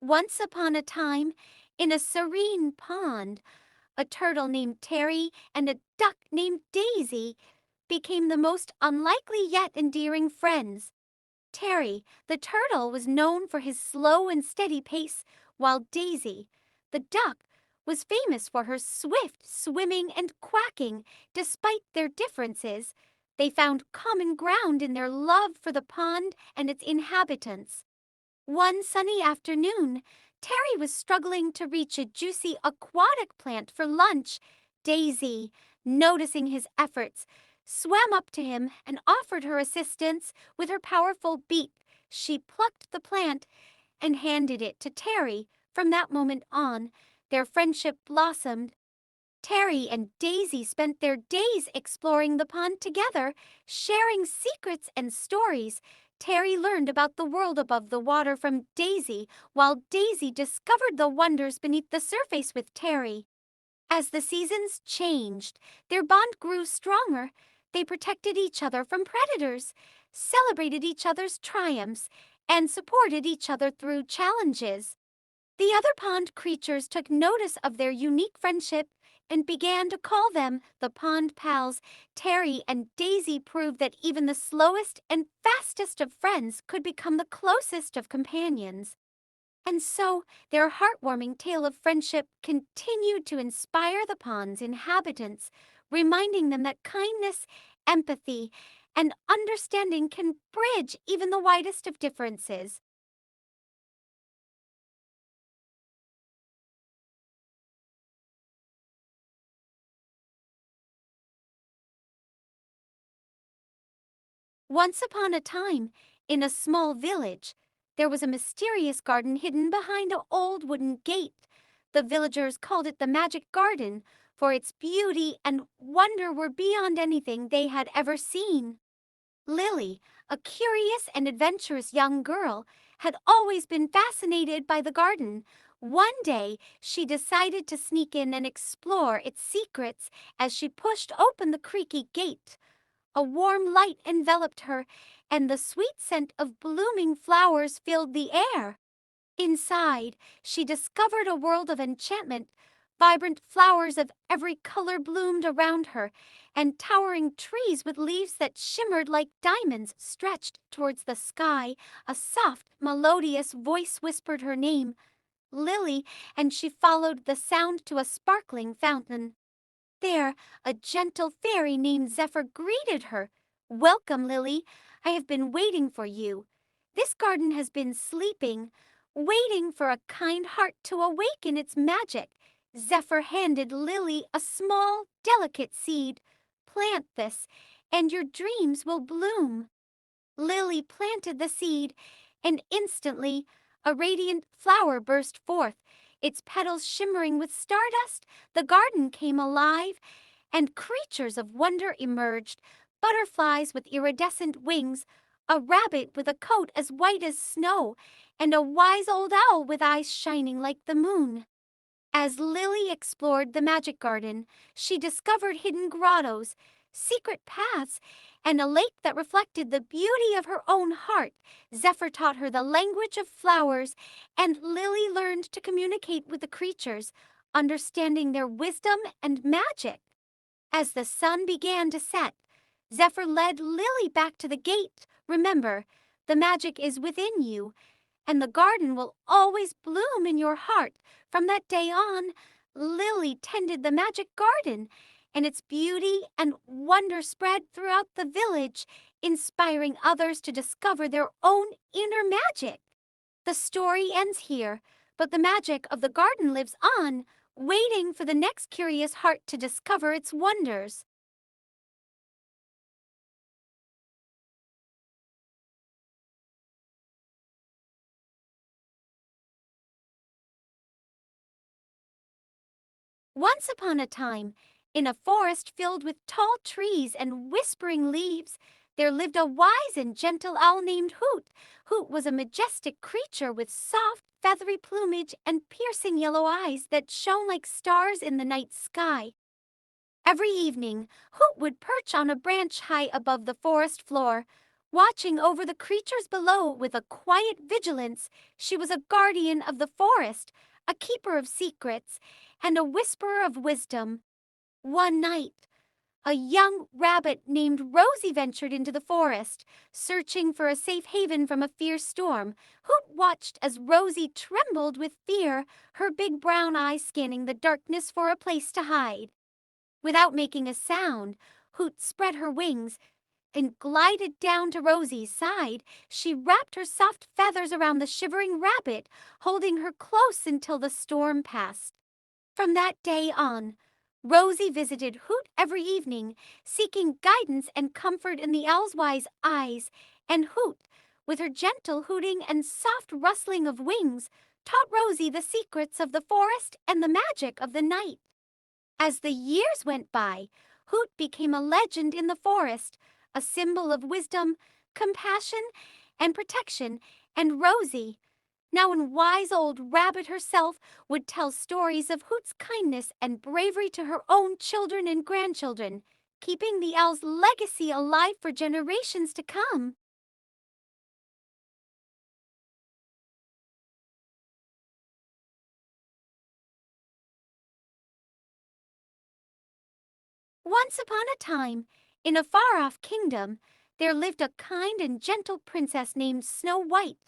Once upon a time, in a serene pond, a turtle named Terry and a duck named Daisy became the most unlikely yet endearing friends. Terry, the turtle, was known for his slow and steady pace, while Daisy, the duck, was famous for her swift swimming and quacking. Despite their differences, they found common ground in their love for the pond and its inhabitants. One sunny afternoon, Terry was struggling to reach a juicy aquatic plant for lunch. Daisy, noticing his efforts, swam up to him and offered her assistance. With her powerful beak, she plucked the plant and handed it to Terry. From that moment on, their friendship blossomed. Terry and Daisy spent their days exploring the pond together, sharing secrets and stories. Terry learned about the world above the water from Daisy, while Daisy discovered the wonders beneath the surface with Terry. As the seasons changed, their bond grew stronger. They protected each other from predators, celebrated each other's triumphs, and supported each other through challenges. The other pond creatures took notice of their unique friendship and began to call them the Pond Pals. Terry and Daisy proved that even the slowest and fastest of friends could become the closest of companions. And so, their heartwarming tale of friendship continued to inspire the pond's inhabitants, reminding them that kindness, empathy, and understanding can bridge even the widest of differences. Once upon a time, in a small village, there was a mysterious garden hidden behind an old wooden gate. The villagers called it the Magic Garden, for its beauty and wonder were beyond anything they had ever seen. Lily, a curious and adventurous young girl, had always been fascinated by the garden. One day, she decided to sneak in and explore its secrets. As she pushed open the creaky gate, a warm light enveloped her, and the sweet scent of blooming flowers filled the air. Inside, she discovered a world of enchantment. Vibrant flowers of every color bloomed around her, and towering trees with leaves that shimmered like diamonds stretched towards the sky. A soft, melodious voice whispered her name, Lily, and she followed the sound to a sparkling fountain. There, a gentle fairy named Zephyr greeted her. Welcome, Lily. I have been waiting for you. This garden has been sleeping, waiting for a kind heart to awaken its magic. Zephyr handed Lily a small, delicate seed. Plant this, and your dreams will bloom. Lily planted the seed, and instantly a radiant flower burst forth. Its petals shimmering with stardust, the garden came alive, and creatures of wonder emerged. Butterflies with iridescent wings, a rabbit with a coat as white as snow, and a wise old owl with eyes shining like the moon. As Lily explored the magic garden, she discovered hidden grottos, secret paths, and a lake that reflected the beauty of her own heart. Zephyr taught her the language of flowers, and Lily learned to communicate with the creatures, understanding their wisdom and magic. As the sun began to set, Zephyr led Lily back to the gate. Remember, the magic is within you, and the garden will always bloom in your heart. From that day on, Lily tended the magic garden, and its beauty and wonder spread throughout the village, inspiring others to discover their own inner magic. The story ends here, but the magic of the garden lives on, waiting for the next curious heart to discover its wonders. Once upon a time, in a forest filled with tall trees and whispering leaves, there lived a wise and gentle owl named Hoot. Hoot was a majestic creature with soft, feathery plumage and piercing yellow eyes that shone like stars in the night sky. Every evening, Hoot would perch on a branch high above the forest floor. Watching over the creatures below with a quiet vigilance, she was a guardian of the forest, a keeper of secrets, and a whisperer of wisdom. One night, a young rabbit named Rosie ventured into the forest, searching for a safe haven from a fierce storm. Hoot watched as Rosie trembled with fear, her big brown eyes scanning the darkness for a place to hide. Without making a sound, Hoot spread her wings and glided down to Rosie's side. She wrapped her soft feathers around the shivering rabbit, holding her close until the storm passed. From that day on, Rosie visited Hoot every evening, seeking guidance and comfort in the owl's wise eyes, and Hoot, with her gentle hooting and soft rustling of wings, taught Rosie the secrets of the forest and the magic of the night. As the years went by, Hoot became a legend in the forest, a symbol of wisdom, compassion, and protection, and Rosie, now a wise old rabbit herself, would tell stories of Hoot's kindness and bravery to her own children and grandchildren, keeping the owl's legacy alive for generations to come. Once upon a time, in a far-off kingdom, there lived a kind and gentle princess named Snow White.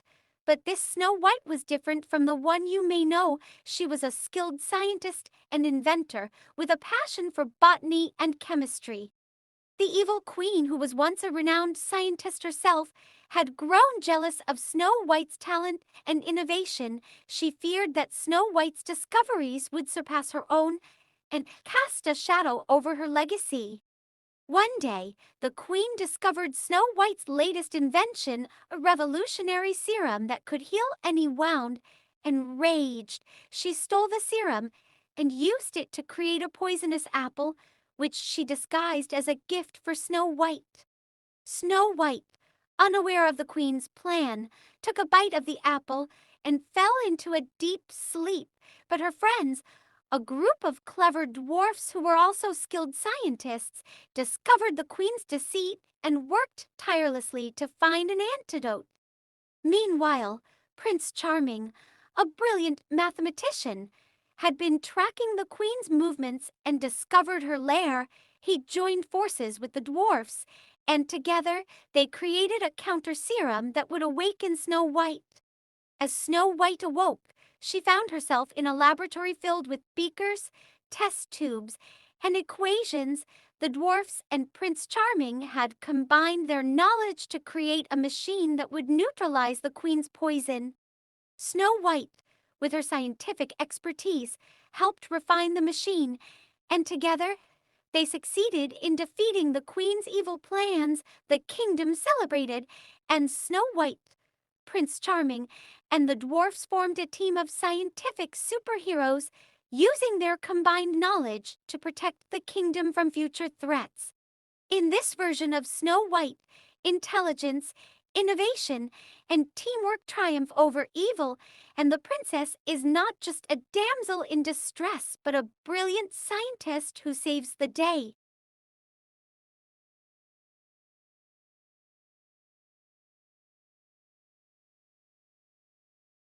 But this Snow White was different from the one you may know. She was a skilled scientist and inventor with a passion for botany and chemistry. The evil queen, who was once a renowned scientist herself, had grown jealous of Snow White's talent and innovation. She feared that Snow White's discoveries would surpass her own and cast a shadow over her legacy. One day, the queen discovered Snow White's latest invention, a revolutionary serum that could heal any wound. Enraged, she stole the serum and used it to create a poisonous apple, which she disguised as a gift for Snow White. Snow White, unaware of the queen's plan, took a bite of the apple and fell into a deep sleep, but her friends, a group of clever dwarfs who were also skilled scientists, discovered the queen's deceit and worked tirelessly to find an antidote. Meanwhile, Prince Charming, a brilliant mathematician, had been tracking the queen's movements and discovered her lair. He joined forces with the dwarfs, and together they created a counter serum that would awaken Snow White. As Snow White awoke, she found herself in a laboratory filled with beakers, test tubes, and equations. The dwarfs and Prince Charming had combined their knowledge to create a machine that would neutralize the queen's poison. Snow White, with her scientific expertise, helped refine the machine, and together they succeeded in defeating the queen's evil plans. The kingdom celebrated, and Snow White, Prince Charming, and the dwarfs formed a team of scientific superheroes, using their combined knowledge to protect the kingdom from future threats. In this version of Snow White, intelligence, innovation, and teamwork triumph over evil, and the princess is not just a damsel in distress, but a brilliant scientist who saves the day.